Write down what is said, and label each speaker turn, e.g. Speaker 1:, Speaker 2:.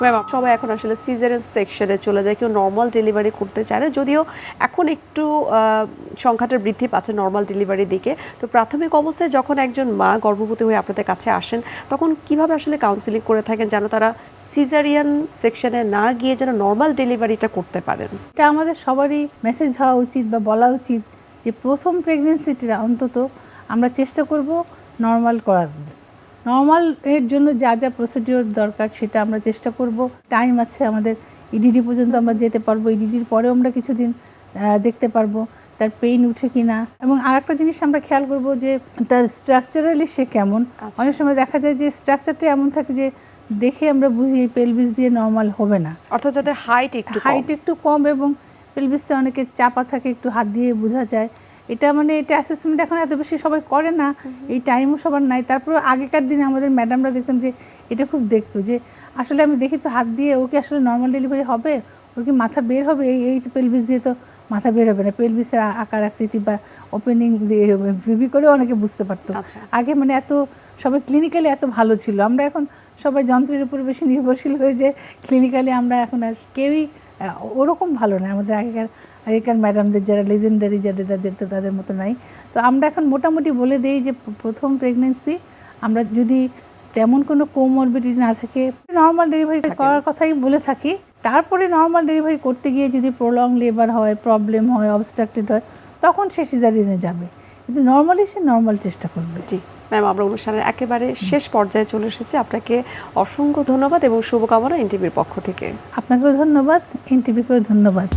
Speaker 1: Ma'am সবাই এখন আসলে সিজারিয়ান সেকশনে চলে যায়, কেউ নর্মাল ডেলিভারি করতে চায় না, যদিও এখন একটু সংখ্যাটা বৃদ্ধি পাচ্ছে নর্মাল ডেলিভারির দিকে। তো প্রাথমিক অবস্থায় যখন একজন মা গর্ভবতী হয়ে আপনাদের কাছে আসেন, তখন কিভাবে আসলে কাউন্সিলিং করে থাকেন যেন তারা সিজারিয়ান সেকশনে না গিয়ে যেন নর্মাল ডেলিভারিটা করতে পারেন?
Speaker 2: এটা আমাদের সবারই মেসেজ হওয়া উচিত বা বলা উচিত যে প্রথম প্রেগনেন্সিটা অন্তত আমরা চেষ্টা করব নর্মাল করার। নর্মাল এর জন্য যা যা প্রসিডিওর দরকার সেটা আমরা চেষ্টা করব। টাইম আছে আমাদের, ইডিডি পর্যন্ত আমরা যেতে পারবো, ইডিডির পরেও আমরা কিছুদিন দেখতে পারবো তার পেইন উঠে কিনা। এবং আরেকটা জিনিস আমরা খেয়াল করব যে তার স্ট্রাকচারালি সে কেমন। অনেক সময় দেখা যায় যে স্ট্রাকচারটা এমন থাকে যে দেখে আমরা বুঝি এই পেলভিস দিয়ে নর্মাল হবে না,
Speaker 1: অর্থাৎ যাদের হাইট
Speaker 2: একটু কম এবং পেলভিসটা অনেকে চাপা থাকে, একটু হাত দিয়ে বোঝা যায়। এটা এটা অ্যাসেসমেন্ট এখন এত বেশি সবাই করে না, এই টাইমও সবার নাই। তারপরে আগেকার দিনে আমাদের ম্যাডামরা দেখতাম যে এটা খুব দেখতো যে আসলে আমি দেখি তো হাত দিয়ে ওকে আসলে নর্মাল ডেলিভারি হবে, ওর কি মাথা বের হবে, এই পেলভিস দিয়ে তো মাথা বের হবে না। পেলভিসের আকার আকৃতি বা ওপেনিং দিয়ে ভিভি করে অনেকে বুঝতে পারতো। আগে এত সবাই ক্লিনিক্যালি এত ভালো ছিল। আমরা এখন সবাই যন্ত্রের উপর বেশি নির্ভরশীল হয়ে যে ক্লিনিক্যালি আমরা এখন আর কেউই ওরকম ভালো না। আমাদের আগেকার ম্যাডামদের যারা লেজেন্ডারি তাদের মতো নাই। তো আমরা এখন মোটামুটি বলে দিই যে প্রথম প্রেগনেন্সি আমরা যদি তেমন কোনো কোমরবিডিটি না থাকে নর্মাল ডেলিভারি করার কথাই বলে থাকি। তারপরে নর্মাল ডেলিভারি করতে গিয়ে যদি প্রলং লেবার হয়, প্রবলেম হয়, অবস্ট্রাক্টেড হয়, তখন সে সিজারিয়ানে যাবে, কিন্তু নর্মালি সে নর্মাল চেষ্টা করবে।
Speaker 1: জি ম্যাম, আমরা অনুষ্ঠানের একেবারে শেষ পর্যায়ে চলে এসেছি। আপনাকে অসংখ্য ধন্যবাদ এবং শুভকামনা এনটিভির পক্ষ থেকে।
Speaker 2: আপনাকেও ধন্যবাদ, এনটিভিকেও ধন্যবাদ।